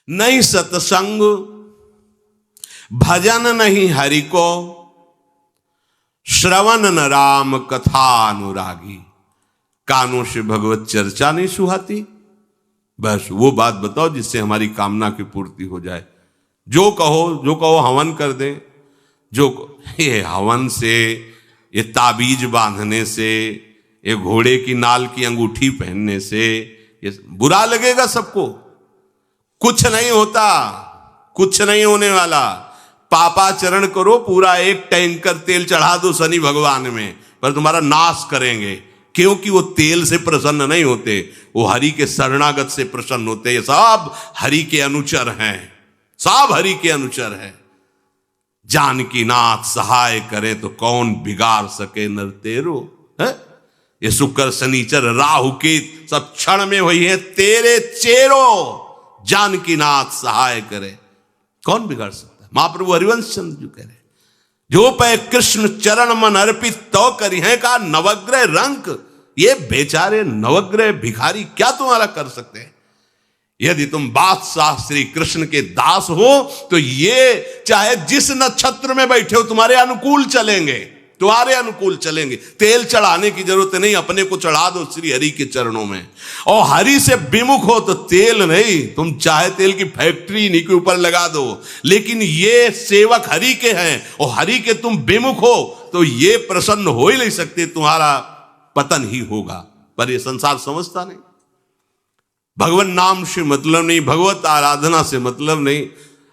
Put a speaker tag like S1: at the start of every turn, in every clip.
S1: नहीं सत्संग, भजन नहीं हरि को, श्रवण न राम कथा अनुरागी, कानों से भगवत चर्चा नहीं सुहाती। बस वो बात बताओ जिससे हमारी कामना की पूर्ति हो जाए। जो कहो हवन कर दें, ये हवन से, ये ताबीज बांधने से, ये घोड़े की नाल की अंगूठी पहनने से ये बुरा लगेगा सबको। कुछ नहीं होता, कुछ नहीं होने वाला। पापाचरण करो, पूरा एक टैंकर तेल चढ़ा दो शनि भगवान में, पर तुम्हारा नाश करेंगे, क्योंकि वो तेल से प्रसन्न नहीं होते, वो हरि के शरणागत से प्रसन्न होते। ये सब हरि के अनुचर हैं, सब हरि के अनुचर हैं। जानकी नाथ सहाय करे तो कौन बिगाड़ सके नर तेरो, है? ये शुक्र शनिचर राहु केत सब क्षण में वही है तेरे चेरो। जानकी नाथ सहाय करे, कौन बिगाड़ सकता है? महाप्रभु हरिवंश चंद्र जी कह रहे, जो पे कृष्ण चरण मन अर्पित तो करी है का नवग्रह रंक। ये बेचारे नवग्रह भिखारी क्या तुम्हारा कर सकते हैं? यदि तुम बादशाह श्री कृष्ण के दास हो तो ये चाहे जिस नक्षत्र में बैठे हो तुम्हारे अनुकूल चलेंगे, तुम्हारे अनुकूल चलेंगे। तेल चढ़ाने की जरूरत नहीं, अपने को चढ़ा दो श्री हरि के चरणों में। और हरि से विमुख हो तो तेल नहीं, तुम चाहे तेल की फैक्ट्री इन्हीं के ऊपर लगा दो, लेकिन ये सेवक हरि के हैं और हरि के तुम विमुख हो तो ये प्रसन्न हो ही नहीं सकते, तुम्हारा पतन ही होगा। पर ये संसार समझता नहीं, भगवान नाम से मतलब नहीं, भगवत आराधना से मतलब नहीं।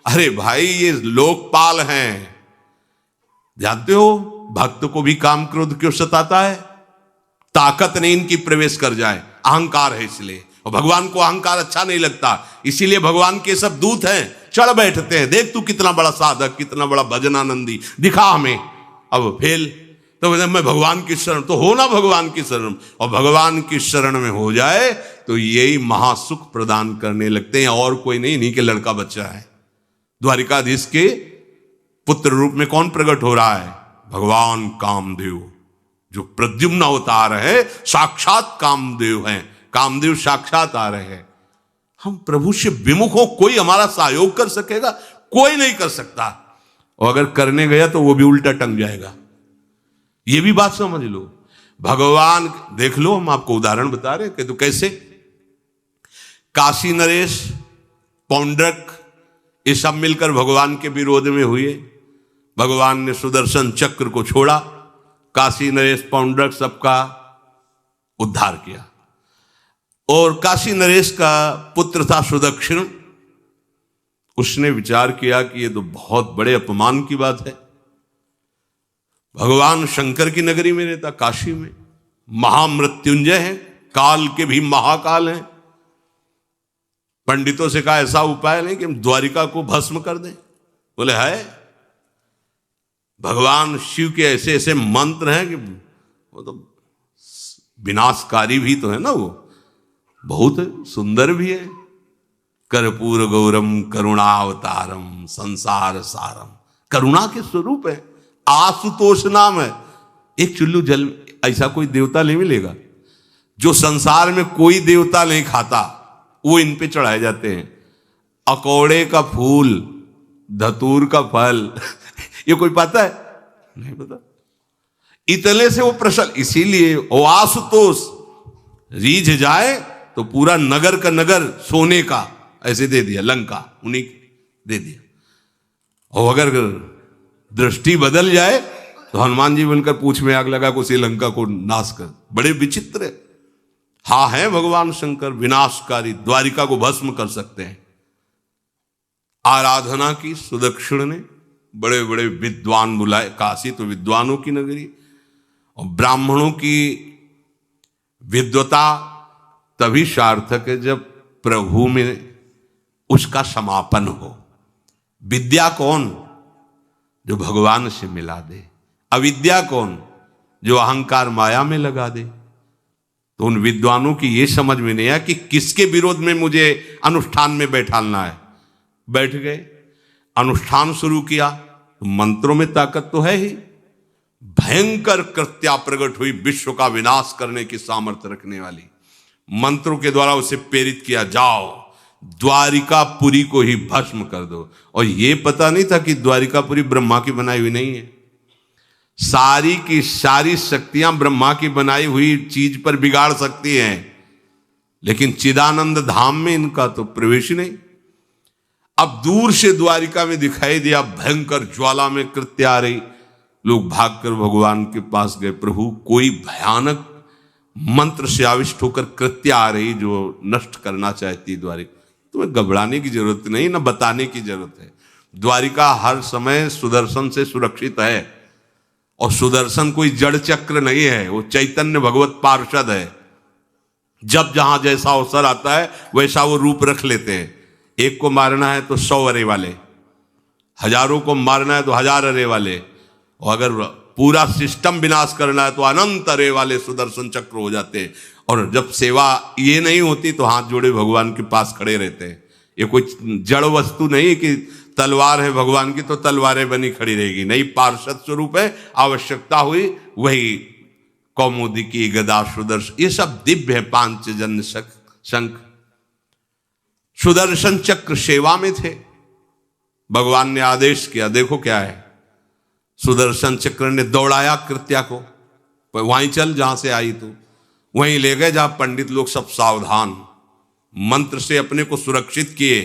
S1: अरे भाई ये लोकपाल हैं, जानते हो भक्त को भी काम क्रोध क्यों सताता है? ताकत नहीं इनकी प्रवेश कर जाए, अहंकार है इसलिए। और भगवान को अहंकार अच्छा नहीं लगता, इसीलिए भगवान के सब दूत हैं, चढ़ बैठते हैं, देख तू कितना बड़ा साधक, कितना बड़ा भजनानंदी, दिखा हमें। अब फेल तो मैं भगवान की शरण, तो हो ना भगवान की शरण, और भगवान की शरण में हो जाए तो यही महासुख प्रदान करने लगते हैं, और कोई नहीं, इन्हीं के लड़का बच्चा है। द्वारिकाधीश के पुत्र रूप में कौन प्रकट हो रहा है? भगवान कामदेव, जो प्रद्युम्न अवतार है, साक्षात कामदेव हैं, कामदेव साक्षात आ रहे हैं। हम प्रभु से विमुख हो, कोई हमारा सहयोग कर सकेगा? कोई नहीं कर सकता, और अगर करने गया तो वो भी उल्टा टंग जाएगा। ये भी बात समझ लो। भगवान देख लो, हम आपको उदाहरण बता रहे कि तो कैसे काशी नरेश, पौंड्रक, ये सब मिलकर भगवान के विरोध में हुए। भगवान ने सुदर्शन चक्र को छोड़ा, काशी नरेश पौंड्रक सबका उद्धार किया। और काशी नरेश का पुत्र था सुदक्षिण, उसने विचार किया कि ये तो बहुत बड़े अपमान की बात है। भगवान शंकर की नगरी में रहता, काशी में महामृत्युंजय है, काल के भी महाकाल हैं। पंडितों से कहा ऐसा उपाय नहीं कि हम द्वारिका को भस्म कर दें? बोले है, भगवान शिव के ऐसे ऐसे मंत्र हैं कि वो तो विनाशकारी भी तो है ना, वो बहुत सुंदर भी है। कर्पूर गौरम करुणावतारम संसार सारम, करुणा के स्वरूप है। आशुतोष नाम है, एक चुल्लू जल ऐसा कोई देवता नहीं मिलेगा जो संसार में कोई देवता नहीं खाता, वो इन पे चढ़ाए जाते हैं। अकौड़े का फूल, धतूर का फल ये कोई पता है? नहीं पता। इतने से वो प्रसन्न, इसीलिए वो आशुतोष रीझ जाए तो पूरा नगर का नगर सोने का ऐसे दे दिया, लंका उन्हीं दे दिया। और अगर दृष्टि बदल जाए तो हनुमान जी बनकर पूंछ में आग लगा को उसी लंका को नाश कर। बड़े विचित्र है। हाँ है भगवान शंकर विनाशकारी, द्वारिका को भस्म कर सकते हैं। आराधना की सुदक्षिण ने, बड़े बड़े विद्वान बुलाए, काशी तो विद्वानों की नगरी, और ब्राह्मणों की विद्वता तभी सार्थक है जब प्रभु में उसका समापन हो। विद्या कौन? जो भगवान से मिला दे। अविद्या कौन? जो अहंकार माया में लगा दे। तो उन विद्वानों की ये समझ में नहीं आया कि किसके विरोध में मुझे अनुष्ठान में बैठालना है। बैठ गए, अनुष्ठान शुरू किया, तो मंत्रों में ताकत तो है ही। भयंकर कृत्या प्रकट हुई, विश्व का विनाश करने की सामर्थ्य रखने वाली। मंत्रों के द्वारा उसे प्रेरित किया, जाओ द्वारिकापुरी को ही भस्म कर दो। और ये पता नहीं था कि द्वारिकापुरी ब्रह्मा की बनाई हुई नहीं है। सारी की सारी शक्तियां ब्रह्मा की बनाई हुई चीज पर बिगाड़ सकती हैं, लेकिन चिदानंद धाम में इनका तो प्रवेश ही नहीं। अब दूर से द्वारिका में दिखाई दिया, भयंकर ज्वाला में कृत्य आ रही। लोग भागकर भगवान के पास गए, प्रभु कोई भयानक मंत्र से आविष्ट होकर कृत्य आ रही जो नष्ट करना चाहती द्वारिका। तुम्हें घबराने की जरूरत नहीं, ना बताने की जरूरत है। द्वारिका हर समय सुदर्शन से सुरक्षित है, और सुदर्शन कोई जड़ चक्र नहीं है, वो चैतन्य भगवत पार्षद है। जब जहां जैसा अवसर आता है वैसा वो रूप रख लेते हैं। एक को मारना है तो 100 अरे वाले, हजारों को मारना है तो 1000 अरे वाले, और अगर पूरा सिस्टम विनाश करना है तो अनंत अरे वाले सुदर्शन चक्र हो जाते हैं। और जब सेवा ये नहीं होती तो हाथ जोड़े भगवान के पास खड़े रहते हैं। ये कोई जड़ वस्तु नहीं कि तलवार है भगवान की तो तलवारें बनी खड़ी रहेगी, नहीं, पार्षद स्वरूप है। आवश्यकता हुई वही कौमुदी की गदा सुदर्शन, ये सब दिव्य है। पांचजन्य शंख सुदर्शन चक्र सेवा में थे। भगवान ने आदेश किया, देखो क्या है, सुदर्शन चक्र ने दौड़ाया कृत्या को, वहीं चल जहां से आई तू, वहीं ले गए जहां पंडित लोग सब सावधान, मंत्र से अपने को सुरक्षित किए।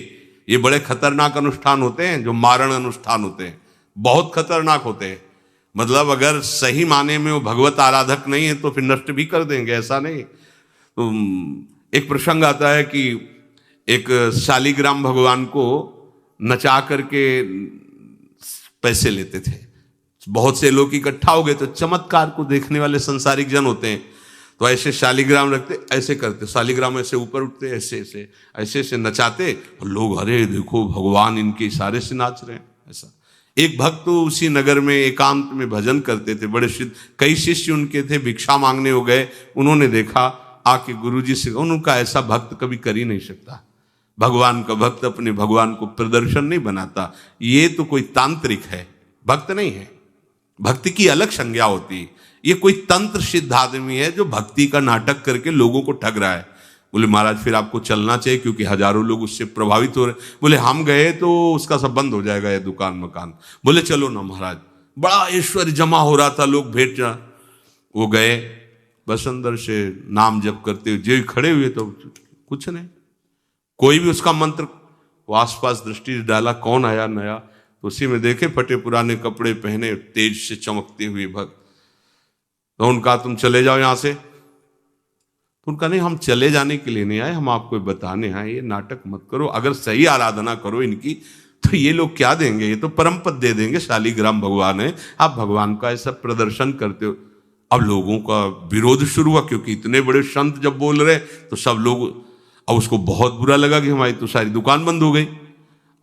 S1: ये बड़े खतरनाक अनुष्ठान होते हैं, जो मारण अनुष्ठान होते हैं, बहुत खतरनाक होते हैं। मतलब अगर सही माने में वो भगवत आराधक नहीं है तो फिर नष्ट भी कर देंगे, ऐसा नहीं। तो एक प्रसंग आता है कि एक शालिग्राम भगवान को नचा करके पैसे लेते थे। बहुत से लोग इकट्ठा हो गए, तो चमत्कार को देखने वाले संसारिक जन होते हैं, तो ऐसे शालिग्राम रखते, ऐसे करते, शालिग्राम ऐसे ऊपर उठते, ऐसे ऐसे ऐसे ऐसे नचाते, और लोग अरे देखो भगवान इनके इशारे से नाच रहे हैं। ऐसा एक भक्त तो उसी नगर में एकांत में भजन करते थे, बड़े कई शिष्य उनके थे, भिक्षा मांगने हो गए। उन्होंने देखा, आके गुरुजी से, उनका ऐसा भक्त कभी कर ही नहीं सकता। भगवान का भक्त अपने भगवान को प्रदर्शन नहीं बनाता, ये तो कोई तांत्रिक है, भक्त नहीं है। भक्ति की अलग संज्ञा होती है। ये कोई तंत्र सिद्ध आदमी है जो भक्ति का नाटक करके लोगों को ठग रहा है। बोले महाराज फिर आपको चलना चाहिए, क्योंकि हजारों लोग उससे प्रभावित हो रहे। बोले हम गए तो उसका सब बंद हो जाएगा, ये दुकान मकान। बोले चलो ना महाराज, बड़ा ऐश्वर्य जमा हो रहा था, लोग भेंट। वो गए, बस अंदर से नाम जप करते हुए जो खड़े हुए, तो कुछ नहीं, कोई भी उसका मंत्र। वो आसपास दृष्टि डाला, कौन आया नया, तो उसी में देखे फटे पुराने कपड़े पहने, तेज से चमकते हुए भक्त। तो उनका तुम चले जाओ यहां से। तो उनका नहीं, हम चले जाने के लिए नहीं आए, हम आपको बताने आए, ये नाटक मत करो। अगर सही आराधना करो इनकी तो ये लोग क्या देंगे, ये तो परम पद दे देंगे, शालिग्राम भगवान है, आप भगवान का ऐसा प्रदर्शन करते हो। अब लोगों का विरोध शुरू हुआ, क्योंकि इतने बड़े संत जब बोल रहे तो सब लोग, अब उसको बहुत बुरा लगा कि हमारी तो सारी दुकान बंद हो गई।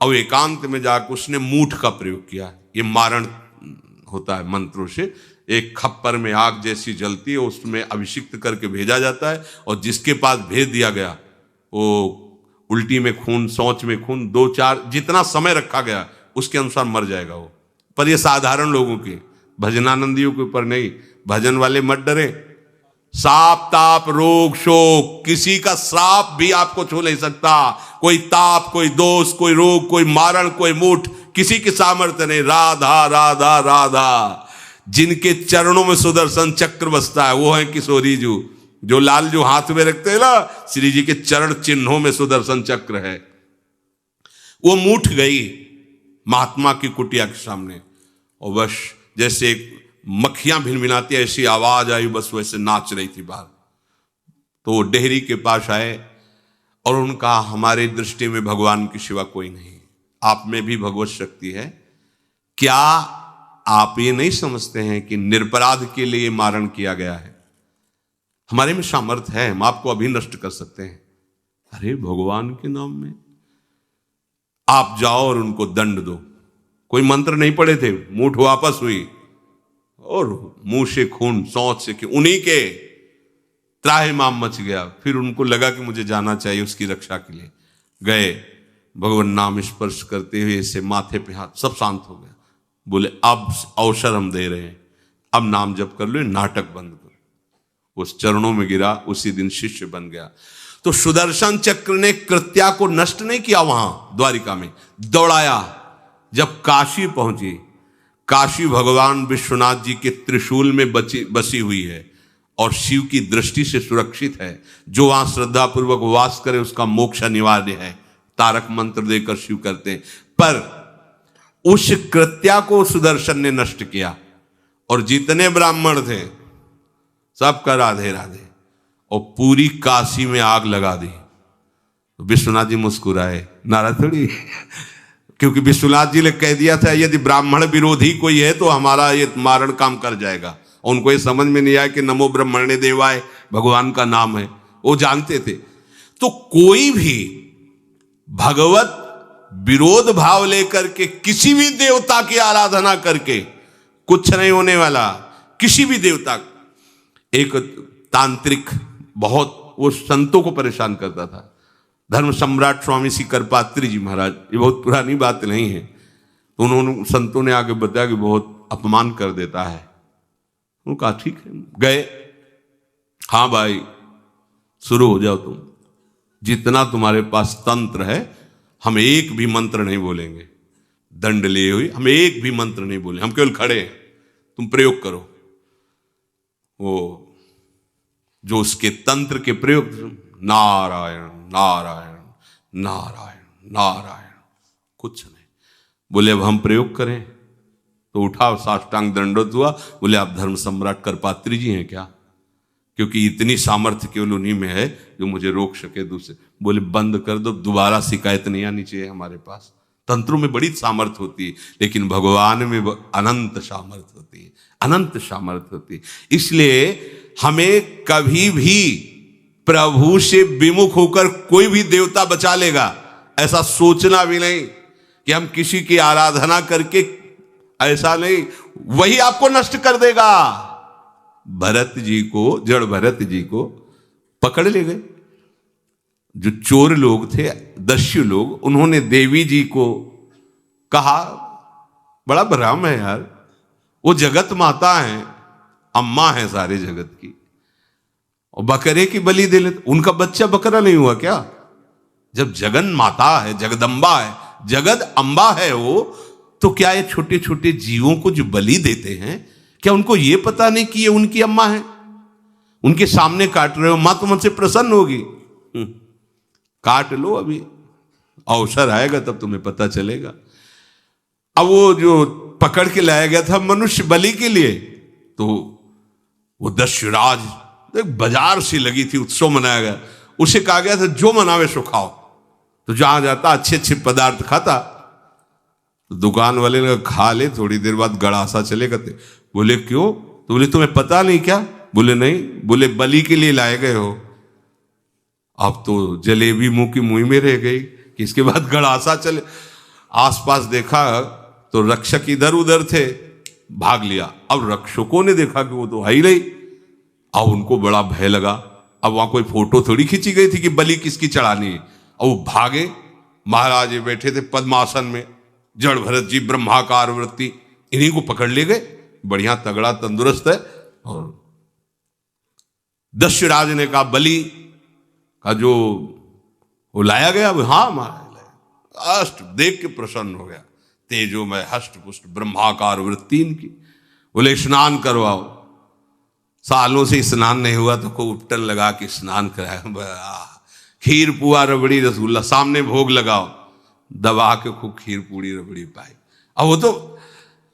S1: अब एकांत में जाकर उसने मूठ का प्रयोग किया। ये मारण होता है मंत्रों से, एक खप्पर में आग जैसी जलती है, उसमें अभिषिक्त करके भेजा जाता है, और जिसके पास भेज दिया गया वो उल्टी में खून, शौच में खून, 2-4 जितना समय रखा गया उसके अनुसार मर जाएगा वो। पर ये साधारण लोगों के, भजनानंदियों के ऊपर नहीं। भजन वाले मत डरे, साप ताप रोग शोक, किसी का श्राप भी आपको छू नहीं सकता। कोई ताप, कोई दोष, कोई रोग, कोई मारण, कोई मूठ, किसी की सामर्थ्य नहीं। राधा राधा राधा। जिनके चरणों में सुदर्शन चक्र बसता है वो है किशोरी जी, जो लाल जो हाथ में रखते हैं ना, श्री जी के चरण चिन्हों में सुदर्शन चक्र है। वो मूठ गई महात्मा की कुटिया के सामने, और बस जैसे मक्खियां भिनभिनाती ऐसी आवाज आई, बस वैसे नाच रही थी बाहर। तो वो डेहरी के पास आए और उनका, हमारे दृष्टि में भगवान की सिवा कोई नहीं, आप में भी भगवत शक्ति है। क्या आप ये नहीं समझते हैं कि निरपराध के लिए मारण किया गया है? हमारे में सामर्थ्य है, हम आपको अभी नष्ट कर सकते हैं। अरे भगवान के नाम में आप जाओ और उनको दंड दो। कोई मंत्र नहीं पड़े थे, मूठ वापस हुई, और मुंह से खून, सौंच से, उन्हीं के त्राहिमाम मच गया। फिर उनको लगा कि मुझे जाना चाहिए उसकी रक्षा के लिए। गए, भगवान नाम स्पर्श करते हुए ऐसे माथे पे हाथ, सब शांत हो गया। बोले अब अवसर हम दे रहे हैं, अब नाम जप कर लो, नाटक बंद करो। उस चरणों में गिरा, उसी दिन शिष्य बन गया। तो सुदर्शन चक्र ने कृत्या को नष्ट नहीं किया, वहां द्वारिका में दौड़ाया। जब काशी पहुंची, काशी भगवान विश्वनाथ जी के त्रिशूल में बसी हुई है और शिव की दृष्टि से सुरक्षित है। जो वहां श्रद्धा पूर्वक वास करे उसका मोक्ष अनिवार्य है, तारक मंत्र देकर शिव करते हैं। पर उस कृत्या को सुदर्शन ने नष्ट किया और जितने ब्राह्मण थे सबका राधे राधे, और पूरी काशी में आग लगा दी। तो विश्वनाथ जी मुस्कुराए, नाराज थोड़ी, क्योंकि विश्वनाथ जी ने कह दिया था यदि ब्राह्मण विरोधी कोई है तो हमारा ये मारण काम कर जाएगा। उनको ये समझ में नहीं आया कि नमो ब्रह्मणे देवाय भगवान का नाम है, वो जानते थे। तो कोई भी भगवत विरोध भाव लेकर के किसी भी देवता की आराधना करके कुछ नहीं होने वाला। किसी भी देवता, एक तांत्रिक बहुत वो संतों को परेशान करता था, धर्म सम्राट स्वामी श्री करपात्री जी महाराज, ये बहुत पुरानी बात नहीं है। तो उन्होंने संतों ने आगे बताया कि बहुत अपमान कर देता है। उन्होंने कहा ठीक है, गए, हाँ भाई शुरू हो जाओ तुम, जितना तुम्हारे पास तंत्र है हम एक भी मंत्र नहीं बोलेंगे, दंड लिए हुए हम एक भी मंत्र नहीं बोले, हम केवल खड़े हैं, तुम प्रयोग करो। वो जो उसके तंत्र के प्रयोग, नारायण नारायण नारायण नारायण, कुछ नहीं बोले। अब हम प्रयोग करें तो उठा, साष्टांग दंडोत हुआ, बोले आप धर्म सम्राट करपात्री जी हैं क्या? क्योंकि इतनी सामर्थ्य केवल उन्हीं में है जो मुझे रोक सके दूसरे। बोले बंद कर दो, दोबारा शिकायत नहीं आनी चाहिए हमारे पास। तंत्रों में बड़ी सामर्थ्य होती है, लेकिन भगवान में अनंत सामर्थ्य होती है, अनंत सामर्थ्य होती है। इसलिए हमें कभी भी प्रभु से विमुख होकर कोई भी देवता बचा लेगा ऐसा सोचना भी नहीं कि हम किसी की आराधना करके, ऐसा नहीं, वही आपको नष्ट कर देगा। भरत जी को, जड़ भरत जी को पकड़ ले गए जो चोर लोग थे, दस्यु लोग। उन्होंने देवी जी को कहा, बड़ा भ्रम है यार, वो जगत माता है, अम्मा है सारे जगत की, और बकरे की बलि दे लेते, उनका बच्चा बकरा नहीं हुआ क्या? जब जगन माता है, जगदम्बा है, जगद अम्बा है वो, तो क्या ये छोटे छोटे जीवों को जो बलि देते हैं, क्या उनको ये पता नहीं कि ये उनकी अम्मा है? उनके सामने काट रहे हो, मां तो मुझसे प्रसन्न होगी। काट लो, अभी अवसर आएगा तब तुम्हें पता चलेगा। अब वो जो पकड़ के लाया गया था मनुष्य बलि के लिए, तो वो दस्युराज, एक बाजार सी लगी थी, उत्सव मनाया गया, उसे कहा गया था जो मनावे सो खाओ। तो जहां जाता अच्छे अच्छे पदार्थ खाता, तो दुकान वाले ने खा ले, थोड़ी देर बाद गड़ासा चले गए। बोले क्यों? तो बोले तुम्हें पता नहीं क्या? बोले नहीं। बोले बलि के लिए लाए गए हो। अब तो जलेबी मुंह की मुंह में रह गई कि इसके बाद गड़ासा चले। आसपास देखा तो रक्षक इधर उधर थे, भाग लिया। अब रक्षकों ने देखा कि वो तो है ही नहीं, अब उनको बड़ा भय लगा। अब वहां कोई फोटो थोड़ी खींची गई थी कि बलि किसकी चढ़ानी है। अब वो भागे, महाराज बैठे थे पद्मासन में, जड़ भरत जी ब्रह्माकार वृत्ति, इन्हीं को पकड़ ले गए, बढ़िया तगड़ा तंदुरुस्त है। और दस्युराज ने कहा बलि का जो वो लाया गया, हाँ महाराज, अष्ट देख के प्रसन्न हो गया, तेजो में हष्ट पुष्ट ब्रह्माकार वृत्ति इनकी। बोले स्नान करवाओ। सालों से स्नान नहीं हुआ तो को उपटन लगा के स्नान कराया। खीर पुआ रबड़ी रसगुल्ला सामने भोग लगाओ, दबा के खूब खीर पूड़ी रबड़ी पाई। अब वो तो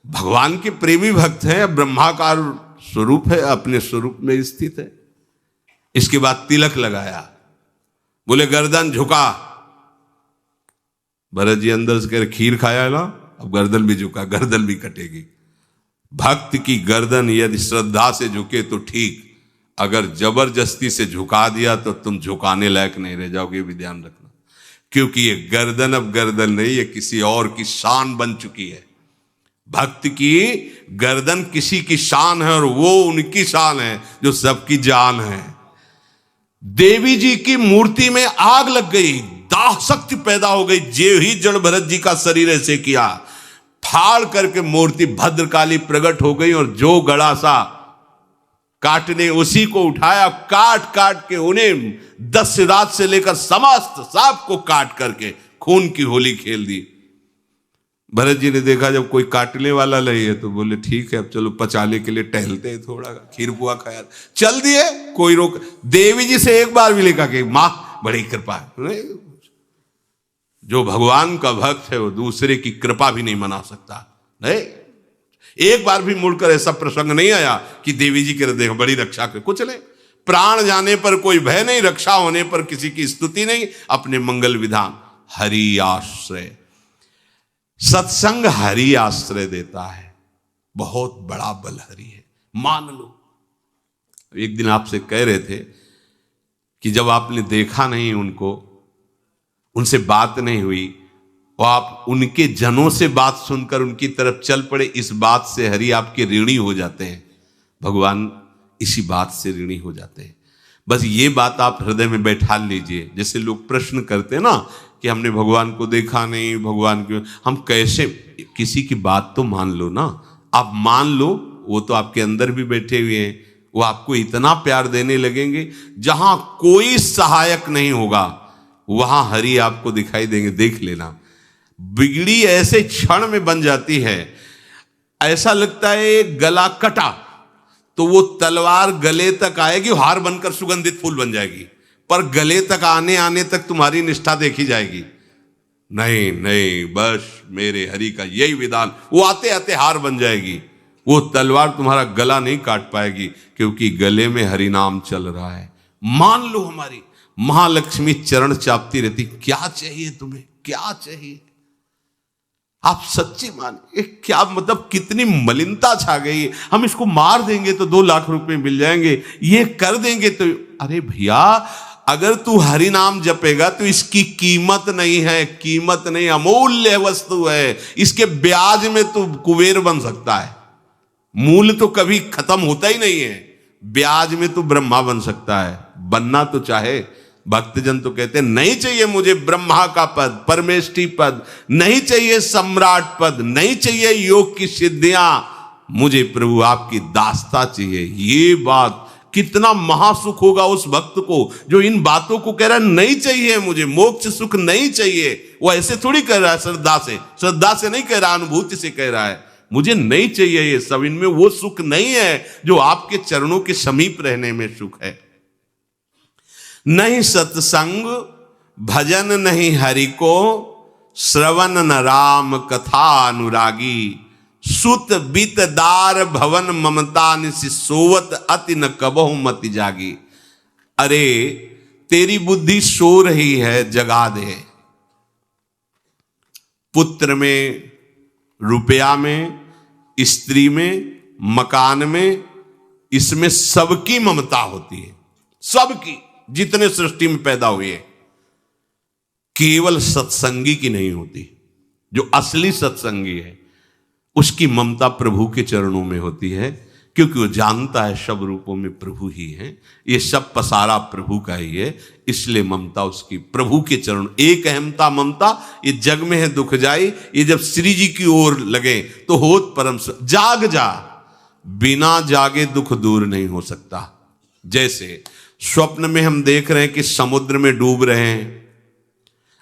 S1: भगवान के प्रेमी भक्त हैं, ब्रह्माकार स्वरूप है, अपने स्वरूप में स्थित है। इसके बाद तिलक लगाया, बोले गर्दन झुका। भरत जी अंदर से खीर खाया है ना, अब गर्दन भी झुका, गर्दन भी कटेगी। भक्त की गर्दन यदि श्रद्धा से झुके तो ठीक, अगर जबरदस्ती से झुका दिया तो तुम झुकाने लायक नहीं रह जाओगे, ये भी ध्यान रखना। क्योंकि ये गर्दन अब गर्दन नहीं, ये किसी और की शान बन चुकी है। भक्त की गर्दन किसी की शान है और वो उनकी शान है जो सबकी जान है। देवी जी की मूर्ति में आग लग गई, दाह शक्ति पैदा हो गई। जे ही जड़ भरत जी का शरीर ऐसे किया, फाड़ करके मूर्ति भद्रकाली प्रकट हो गई और जो गड़ासा काटने उसी को उठाया, काट काट के उन्हें दस्युराज से लेकर समस्त सांप को काट करके खून की होली खेल दी। भरत जी ने देखा जब कोई काटने वाला नहीं है तो बोले ठीक है अब चलो पचाने के लिए टहलते हैं, थोड़ा खीर पुआ खाया, चल दिए, कोई रोक। देवी जी से एक बार भी लिखा कि मां बड़ी कृपा। जो भगवान का भक्त है वो दूसरे की कृपा भी नहीं मना सकता। नहीं, एक बार भी मुड़कर ऐसा प्रसंग नहीं आया कि देवी जी के देखो बड़ी रक्षा कर, कुछ नहीं। प्राण जाने पर कोई भय नहीं, रक्षा होने पर किसी की स्तुति नहीं, अपने मंगल विधान। हरि आश्रय, सत्संग हरि आश्रय देता है, बहुत बड़ा बल हरि है, मान लो। एक दिन आपसे कह रहे थे कि जब आपने देखा नहीं उनको, उनसे बात नहीं हुई और आप उनके जनों से बात सुनकर उनकी तरफ चल पड़े, इस बात से हरि आपके ऋणी हो जाते हैं। भगवान इसी बात से ऋणी हो जाते हैं। बस ये बात आप हृदय में बैठा लीजिए। जैसे लोग प्रश्न करते हैं ना कि हमने भगवान को देखा नहीं, भगवान क्यों, हम कैसे, किसी की बात तो मान लो ना। आप मान लो, वो तो आपके अंदर भी बैठे हुए हैं, वो आपको इतना प्यार देने लगेंगे। जहां कोई सहायक नहीं होगा वहां हरि आपको दिखाई देंगे, देख लेना। बिगड़ी ऐसे क्षण में बन जाती है, ऐसा लगता है गला कटा तो वो तलवार गले तक आएगी, हार बनकर सुगंधित फूल बन जाएगी, पर गले तक आने आने तक तुम्हारी निष्ठा देखी जाएगी। नहीं नहीं, बस मेरे हरि का यही विधान, वो आते आते हार बन जाएगी। वो तलवार तुम्हारा गला नहीं काट पाएगी, क्योंकि गले में हरि नाम चल रहा है। मान लो हमारी महालक्ष्मी चरण चापती रहती, क्या चाहिए तुम्हें, क्या चाहिए। आप सच्ची मानिए, क्या मतलब कितनी मलिनता छा गई है। हम इसको मार देंगे तो 2 लाख रुपए मिल जाएंगे, ये कर देंगे तो, अरे भैया अगर तू हरि नाम जपेगा तो इसकी कीमत नहीं है, कीमत नहीं, अमूल्य वस्तु है। इसके ब्याज में तू कुबेर बन सकता है, मूल तो कभी खत्म होता ही नहीं है। ब्याज में तू ब्रह्मा बन सकता है, बनना तो चाहे। भक्तजन तो कहते हैं नहीं चाहिए मुझे ब्रह्मा का पद, परमेष्ठी पद, नहीं चाहिए सम्राट पद, नहीं चाहिए योग की सिद्धियां, मुझे प्रभु आपकी दास्ता चाहिए। ये बात कितना महासुख होगा उस भक्त को जो इन बातों को कह रहा है, नहीं चाहिए मुझे मोक्ष सुख नहीं चाहिए। वो ऐसे थोड़ी कह रहा है, श्रद्धा से नहीं कह रहा, अनुभूति से कह रहा है, मुझे नहीं चाहिए ये सब, इनमें वो सुख नहीं है जो आपके चरणों के समीप रहने में सुख है। नहीं सत्संग भजन नहीं हरि को, श्रवण न राम कथा अनुरागी, सुत बित दार भवन ममता निसि सोवत अति न कबहु मति जागी। अरे तेरी बुद्धि सो रही है, जगा दे। पुत्र में, रुपया में, स्त्री में, मकान में, इसमें सबकी ममता होती है, सबकी, जितने सृष्टि में पैदा हुए। केवल सत्संगी की नहीं होती। जो असली सत्संगी है उसकी ममता प्रभु के चरणों में होती है, क्योंकि वो जानता है सब रूपों में प्रभु ही है, ये सब पसारा प्रभु का ही है, इसलिए ममता उसकी प्रभु के चरण। एक अहमता ममता ये जग में है दुख जाई, ये जब श्री जी की ओर लगे तो होत परम। जाग जा, बिना जागे दुख दूर नहीं हो सकता। जैसे स्वप्न में हम देख रहे हैं कि समुद्र में डूब रहे हैं,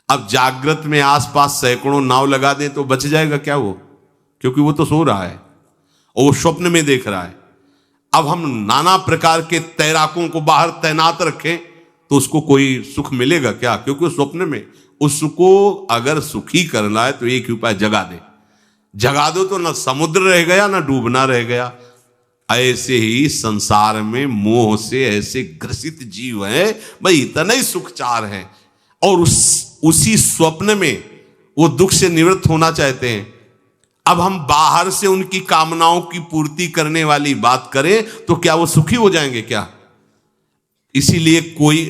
S1: अब जागृत में आसपास सैकड़ों नाव लगा दें तो बच जाएगा क्या वो, क्योंकि वो तो सो रहा है और वो स्वप्न में देख रहा है। अब हम नाना प्रकार के तैराकों को बाहर तैनात रखें तो उसको कोई सुख मिलेगा क्या, क्योंकि वो स्वप्न में। उसको अगर सुखी करना है तो एक ही उपाय, जगा दे। जगा दो तो ना समुद्र रह गया ना डूबना रह गया। ऐसे ही संसार में मोह से ऐसे ग्रसित जीव है, भाई इतना ही सुखचार है, और उसी स्वप्न में वो दुख से निवृत्त होना चाहते हैं। अब हम बाहर से उनकी कामनाओं की पूर्ति करने वाली बात करें तो क्या वो सुखी हो जाएंगे क्या? इसीलिए कोई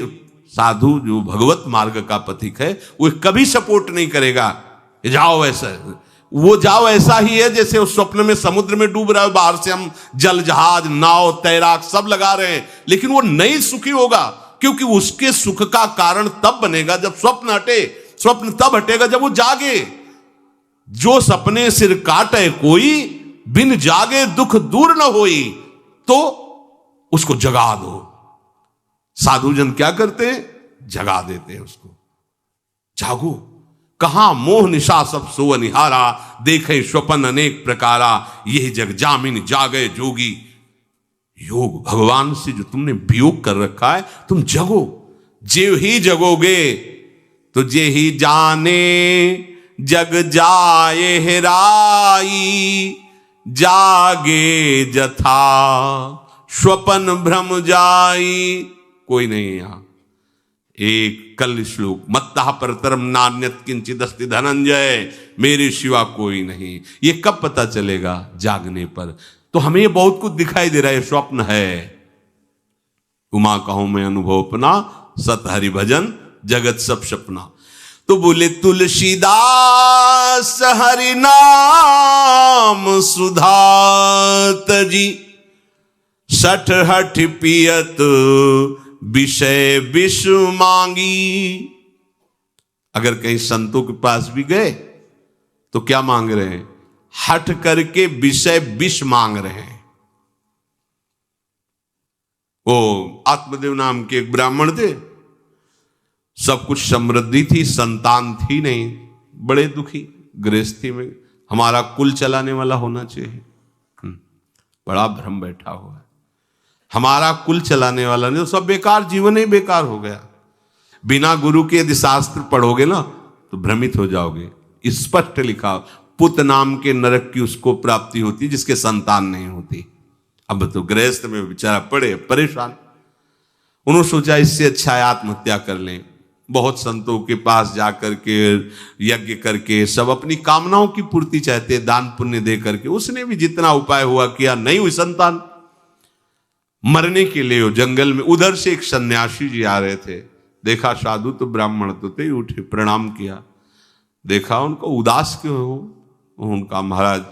S1: साधु जो भगवत मार्ग का पथिक है वो कभी सपोर्ट नहीं करेगा जाओ ऐसा, वो जाओ ऐसा ही है जैसे उस स्वप्न में समुद्र में डूब रहा है, बाहर से हम जल जहाज नाव तैराक सब लगा रहे हैं, लेकिन वो नहीं सुखी होगा, क्योंकि उसके सुख का कारण तब बनेगा जब स्वप्न हटे। स्वप्न तब हटेगा जब वो जागे। जो सपने सिर काटे कोई, बिन जागे दुख दूर न होई। तो उसको जगा दो। साधु जन क्या करते हैं? जगा देते हैं उसको। जागो, कहां मोह निशा सब सो निहारा, देखे स्वपन अनेक प्रकारा, यही जग जामिन जागे जोगी। योग भगवान से जो तुमने वियोग कर रखा है, तुम जगो। जे ही जगोगे तो जे ही जाने जग जाए हेराई, जागे जथा स्वपन भ्रम जाई। कोई नहीं है यहां। एक कल श्लोक, मत्तः परतरम नान्यत किंचित अस्ति धनंजय, मेरे सिवा कोई नहीं। ये कब पता चलेगा? जागने पर। तो हमें ये बहुत कुछ दिखाई दे रहा है, स्वप्न है। उमा कहूं मैं अनुभव अपना, सत हरि भजन जगत सब सपना। तो बोले तुलसीदास हरि नाम सुधा तजी, सठ हठ पियत विषय विष मांगी। अगर कहीं संतों के पास भी गए तो क्या मांग रहे हैं? हठ करके विषय विष मांग रहे हैं। वो आत्मदेव नाम के एक ब्राह्मण थे, सब कुछ समृद्धि थी, संतान थी नहीं, बड़े दुखी गृहस्थी में। हमारा कुल चलाने वाला होना चाहिए। बड़ा भ्रम बैठा हुआ है, हमारा कुल चलाने वाला नहीं, तो सब बेकार, जीवन ही बेकार हो गया। बिना गुरु के यदि शास्त्र पढ़ोगे ना तो भ्रमित हो जाओगे। स्पष्ट लिखा, पुत नाम के नरक की उसको प्राप्ति होती जिसके संतान नहीं होती। अब तो गृहस्थ में बेचारा पड़े परेशान। उन्होंने सोचा इससे अच्छा है आत्महत्या कर लें। बहुत संतों के पास जाकर के यज्ञ करके सब अपनी कामनाओं की पूर्ति चाहते, दान पुण्य दे करके। उसने भी जितना उपाय हुआ किया, नहीं हुई संतान। मरने के लिए वो जंगल में, उधर से एक सन्यासी जी आ रहे थे। देखा साधु तो ब्राह्मण तो थे, उठे प्रणाम किया। देखा उनको, उदास क्यों हो? उनका महाराज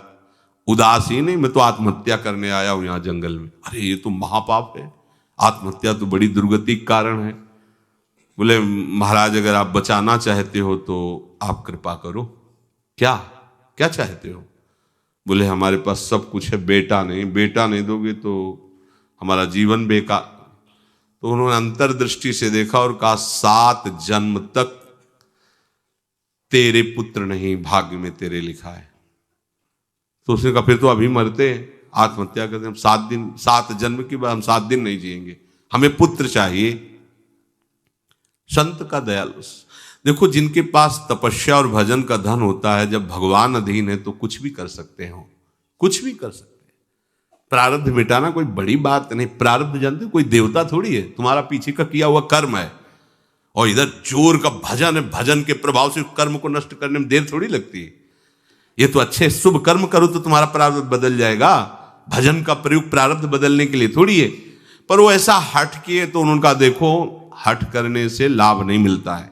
S1: उदास ही नहीं, मैं तो आत्महत्या करने आया हूं यहां जंगल में। अरे ये तो महापाप है, आत्महत्या तो बड़ी दुर्गति का कारण है। बोले महाराज अगर आप बचाना चाहते हो तो आप कृपा करो। क्या क्या चाहते हो? बोले हमारे पास सब कुछ है, बेटा नहीं, बेटा नहीं दोगे तो हमारा जीवन बेकार। तो उन्होंने अंतर्दृष्टि से देखा और कहा 7 जन्म तक तेरे पुत्र नहीं, भाग्य में तेरे लिखा है। तो उसने कहा फिर तो अभी मरते हैं, आत्महत्या करते, हम 7 जन्म की बात, हम 7 दिन नहीं जिएंगे, हमें पुत्र चाहिए। संत का दयालु। देखो जिनके पास तपस्या और भजन का धन होता है, जब भगवान अधीन है तो कुछ भी कर सकते हो, कुछ भी कर सकते हैं। प्रारब्ध मिटाना कोई बड़ी बात नहीं। प्रारब्ध जानते, कोई देवता थोड़ी है, तुम्हारा पीछे का किया हुआ कर्म है। और इधर जोर का भजन है, भजन के प्रभाव से कर्म को नष्ट करने में देर थोड़ी लगती है। ये तो अच्छे शुभ कर्म करो तो तुम्हारा प्रारब्ध बदल जाएगा। भजन का प्रयोग प्रारब्ध बदलने के लिए थोड़ी है। पर वो ऐसा हट किए तो उनका देखो, हट करने से लाभ नहीं मिलता है।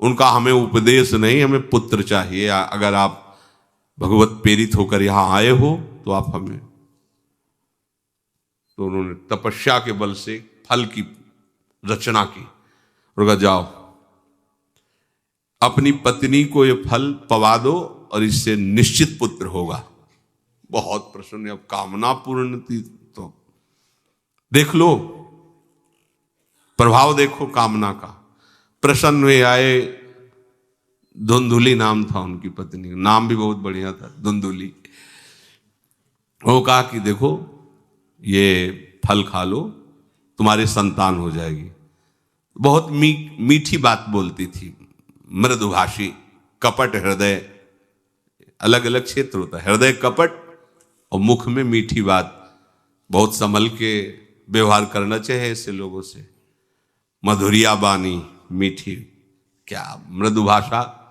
S1: उनका हमें उपदेश नहीं, हमें पुत्र चाहिए। अगर आप भगवत प्रेरित होकर यहां आए हो तो आप हमें। तो उन्होंने तपस्या के बल से फल की रचना की और कहा जाओ अपनी पत्नी को ये फल पवा दो और इससे निश्चित पुत्र होगा। बहुत प्रसन्न, अब कामना पूर्ण थी तो देख लो, प्रभाव देखो कामना का। प्रसन्न हुए आए। धुंधुली नाम था उनकी पत्नी, नाम भी बहुत बढ़िया था, धुंधुली। वो कहा कि देखो ये फल खा लो, तुम्हारी संतान हो जाएगी। बहुत मीठी बात बोलती थी, मृदुभाषी, कपट हृदय। अलग अलग क्षेत्र होता है, हृदय कपट और मुख में मीठी बात। बहुत संभल के व्यवहार करना चाहिए ऐसे लोगों से। मधुरिया बानी, मीठी, क्या मृदुभाषा।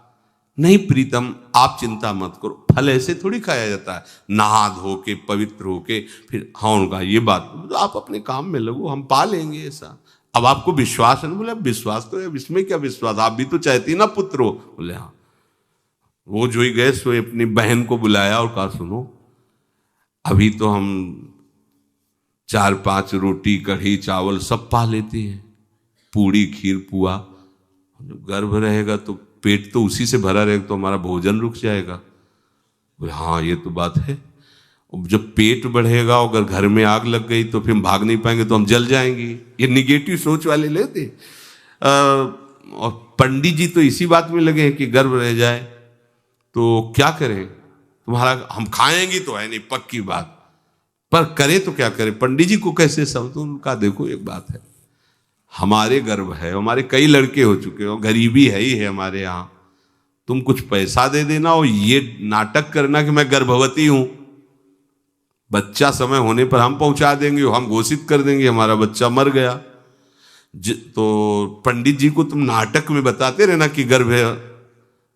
S1: नहीं प्रीतम, आप चिंता मत करो, फल ऐसे थोड़ी खाया जाता है, नहा धो के पवित्र होके फिर। हाँ उनका ये बात, तो आप अपने काम में लगो, हम पा लेंगे ऐसा। अब आपको विश्वास है ना? बोले विश्वास तो है, इसमें क्या विश्वास, आप भी तो चाहती ना पुत्र हो। बोले हाँ। वो जो ही गए सो अपनी बहन को बुलाया और कहा सुनो, अभी तो हम 4-5 रोटी कढ़ी चावल सब पा लेते हैं, पूड़ी खीर पुआ। जब गर्भ रहेगा तो पेट तो उसी से भरा रहेगा, तो हमारा भोजन रुक जाएगा। बोले हाँ ये तो बात है। जब पेट बढ़ेगा, अगर घर में आग लग गई तो फिर हम भाग नहीं पाएंगे, तो हम जल जाएंगे। ये निगेटिव सोच वाले लेते। और पंडित जी तो इसी बात में लगे हैं कि गर्भ रह जाए तो क्या करें, तुम्हारा हम खाएंगे तो है नहीं पक्की बात, पर करें तो क्या करें। पंडित जी को कैसे समझो, उनका देखो एक बात है, हमारे गर्भ है, हमारे कई लड़के हो चुके हो, गरीबी है ही है हमारे यहाँ, तुम कुछ पैसा दे देना और ये नाटक करना कि मैं गर्भवती हूं, बच्चा समय होने पर हम पहुंचा देंगे, हम घोषित कर देंगे हमारा बच्चा मर गया। तो पंडित जी को तुम नाटक में बताते रहना कि गर्भ है,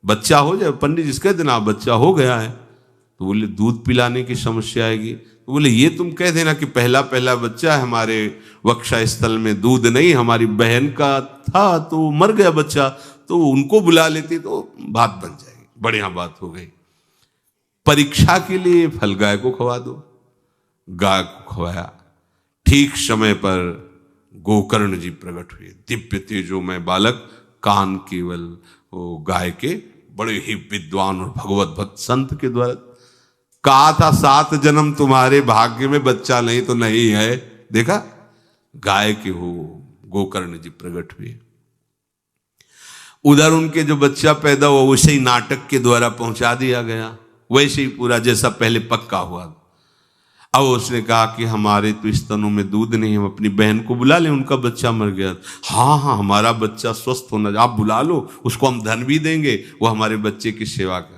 S1: बच्चा हो जाए, पंडित जी कह देना बच्चा हो गया है, तो बोले दूध पिलाने की समस्या आएगी, तो बोले ये तुम कह देना कि पहला पहला बच्चा है, हमारे वक्षा स्थल में दूध नहीं, हमारी बहन का था तो मर गया बच्चा, तो उनको बुला लेती तो बात बन जाएगी, बढ़िया बात हो गई। परीक्षा के लिए फल गाय को खवा दो, गाय को खवाया, ठीक समय पर गोकर्ण जी प्रकट हुए, दिव्य तेजोमय बालक, कान केवल वो गाय के, बड़े ही विद्वान और भगवत भक्त संत के द्वारा। कहा था 7 जन्म तुम्हारे भाग्य में, बच्चा नहीं तो नहीं है, देखा गाय के हो गोकर्ण जी प्रकट हुए। उधर उनके जो बच्चा पैदा हुआ वैसे ही नाटक के द्वारा पहुंचा दिया गया, वैसे ही पूरा जैसा पहले पक्का हुआ। अब उसने कहा कि हमारे तो स्तनों में दूध नहीं, हम अपनी बहन को बुला लें, उनका बच्चा मर गया। हाँ हाँ, हमारा बच्चा स्वस्थ होना, आप बुला लो, उसको हम धन भी देंगे, वो हमारे बच्चे की सेवा कर।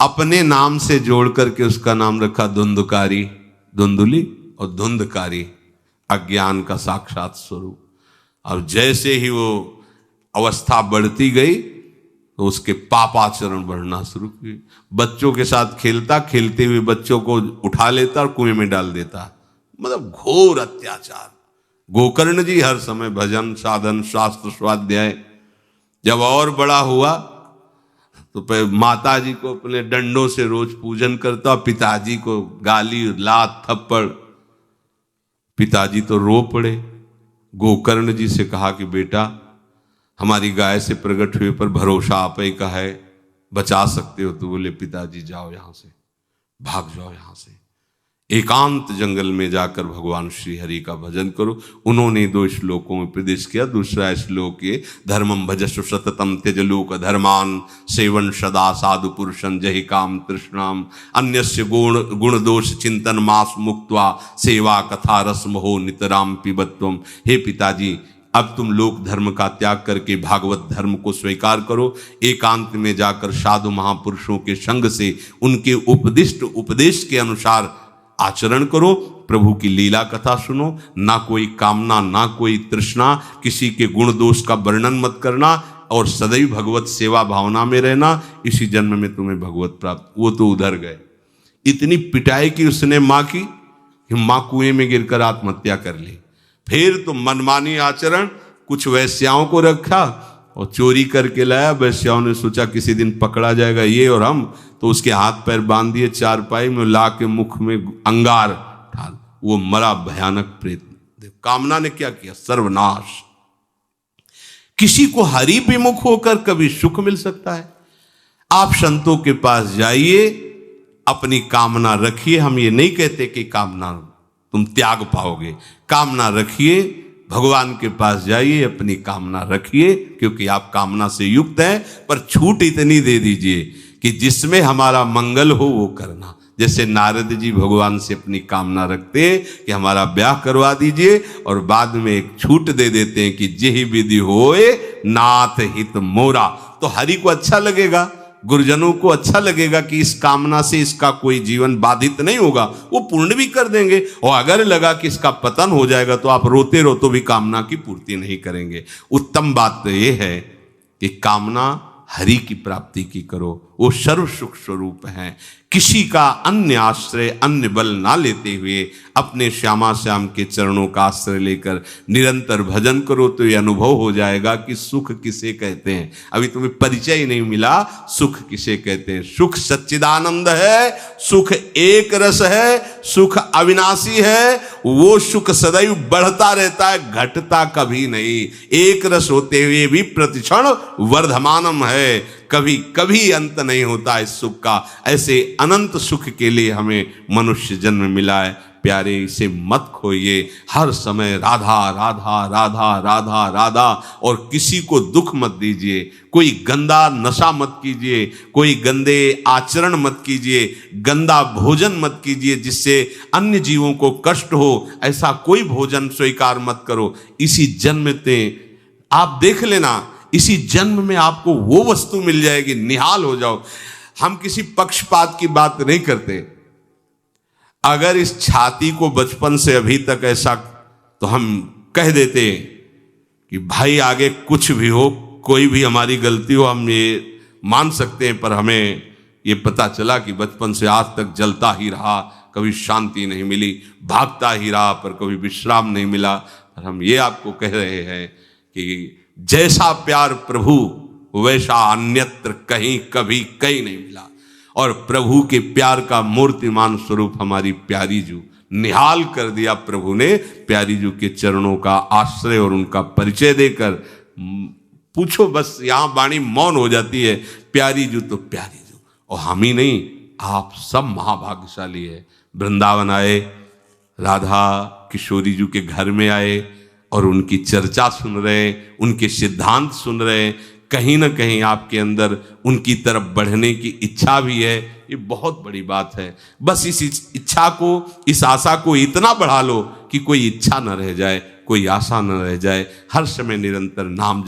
S1: अपने नाम से जोड़ करके उसका नाम रखा धुंधकारी, धुंधुली और धुंधकारी, अज्ञान का साक्षात स्वरूप। और जैसे ही वो अवस्था बढ़ती गई तो उसके पापाचरण बढ़ना शुरू हुए। बच्चों के साथ खेलता, खेलते हुए बच्चों को उठा लेता और कुएं में डाल देता, मतलब घोर अत्याचार। गोकर्ण जी हर समय भजन साधन शास्त्र स्वाध्याय। जब और बड़ा हुआ तो माता जी को अपने डंडों से रोज पूजन करता, पिताजी को गाली लात थप्पड़। पिताजी तो रो पड़े, गोकर्ण जी से कहा कि बेटा हमारी गाय से प्रकट हुए पर भरोसा आप ही का है, बचा सकते हो। तो बोले पिताजी जाओ यहां से, भाग जाओ यहां से, एकांत जंगल में जाकर भगवान श्री हरि का भजन करो। उन्होंने 2 श्लोकों में उपदेश किया। दूसरा श्लोक ये, धर्मम भजस्व सततम त्यज लोक धर्मान, सेवन सदा साधु पुरुषं जहि काम तृष्णाम, अन्यस्य गुण दोष चिंतन मास मुक्त्वा, सेवा कथा रस मोहो नितराम पिबत्वम। हे पिताजी, अब तुम लोक धर्म का त्याग करके भागवत धर्म को स्वीकार करो, एकांत में जाकर साधु महापुरुषों के संग से उनके उपदिष्ट उपदेश के अनुसार आचरण करो, प्रभु की लीला कथा सुनो, ना कोई कामना ना कोई तृष्णा, किसी के गुण दोष का वर्णन मत करना, और सदैव भगवत सेवा भावना में रहना, इसी जन्म में तुम्हें भगवत प्राप्त। वो तो उधर गए, इतनी पिटाई की उसने माँ की, माँ कुएं में गिरकर आत्महत्या कर ली। फिर तो मनमानी आचरण, कुछ वैश्याओं को रखा और चोरी करके लाया। वैश्याओं ने सोचा किसी दिन पकड़ा जाएगा ये और हम, तो उसके हाथ पैर बांध दिए, चारपाई में ला के मुख में अंगार डाल, वो मरा भयानक प्रेत। कामना ने क्या किया, सर्वनाश। किसी को हरि विमुख होकर कभी सुख मिल सकता है? आप संतों के पास जाइए, अपनी कामना रखिए। हम ये नहीं कहते कि कामना तुम त्याग पाओगे, कामना रखिए, भगवान के पास जाइए, अपनी कामना रखिए, क्योंकि आप कामना से युक्त हैं। पर छूट इतनी दे दीजिए कि जिसमें हमारा मंगल हो वो करना। जैसे नारद जी भगवान से अपनी कामना रखते हैं कि हमारा ब्याह करवा दीजिए, और बाद में एक छूट दे देते हैं कि जेहि विधि होए नाथ हित मोरा। तो हरि को अच्छा लगेगा, गुरुजनों को अच्छा लगेगा कि इस कामना से इसका कोई जीवन बाधित नहीं होगा, वो पूर्ण भी कर देंगे। और अगर लगा कि इसका पतन हो जाएगा तो आप रोते रहो तो भी कामना की पूर्ति नहीं करेंगे। उत्तम बात तो ये है कि कामना हरि की प्राप्ति की करो, वो सर्व सुख स्वरूप हैं। किसी का अन्य आश्रय अन्य बल ना लेते हुए अपने श्यामा श्याम के चरणों का आश्रय लेकर निरंतर भजन करो, तो ये अनुभव हो जाएगा कि सुख किसे कहते हैं। अभी तुम्हें परिचय ही नहीं मिला, सुख किसे कहते हैं। सुख सच्चिदानंद है, सुख एक रस है, सुख अविनाशी है। वो सुख सदैव बढ़ता रहता है, घटता कभी नहीं। एक रस होते हुए भी प्रतिक्षण वर्धमानम है। कभी कभी अंत नहीं होता इस सुख का। ऐसे अनंत सुख के लिए हमें मनुष्य जन्म मिला है। प्यारे, इसे मत खोइए। हर समय राधा राधा राधा राधा राधा, और किसी को दुख मत दीजिए। कोई गंदा नशा मत कीजिए, कोई गंदे आचरण मत कीजिए, गंदा भोजन मत कीजिए जिससे अन्य जीवों को कष्ट हो। ऐसा कोई भोजन स्वीकार मत करो। इसी जन्म में आप देख लेना, इसी जन्म में आपको वो वस्तु मिल जाएगी, निहाल हो जाओ। हम किसी पक्षपात की बात नहीं करते। अगर इस छाती को बचपन से अभी तक ऐसा, तो हम कह देते कि भाई आगे कुछ भी हो, कोई भी हमारी गलती हो, हम ये मान सकते हैं, पर हमें ये पता चला कि बचपन से आज तक जलता ही रहा, कभी शांति नहीं मिली, भागता ही रहा पर कभी विश्राम नहीं मिला। पर हम ये आपको कह रहे हैं कि जैसा प्यार प्रभु वैसा अन्यत्र कहीं कभी कहीं नहीं मिला। और प्रभु के प्यार का मूर्तिमान स्वरूप हमारी प्यारी जू, निहाल कर दिया प्रभु ने प्यारी जू के चरणों का आश्रय और उनका परिचय देकर। पूछो बस, यहां वाणी मौन हो जाती है। प्यारी जू तो प्यारी जू, और हम ही नहीं, आप सब महाभाग्यशाली है। वृंदावन आए, राधा किशोरी जू के घर में आए और उनकी चर्चा सुन रहे हैं, उनके सिद्धांत सुन रहे हैं। कहीं ना कहीं आपके अंदर उनकी तरफ बढ़ने की इच्छा भी है। ये बहुत बड़ी बात है। बस इस इच्छा को, इस आशा को इतना बढ़ा लो कि कोई इच्छा न रह जाए, कोई आशा न रह जाए। हर समय निरंतर नाम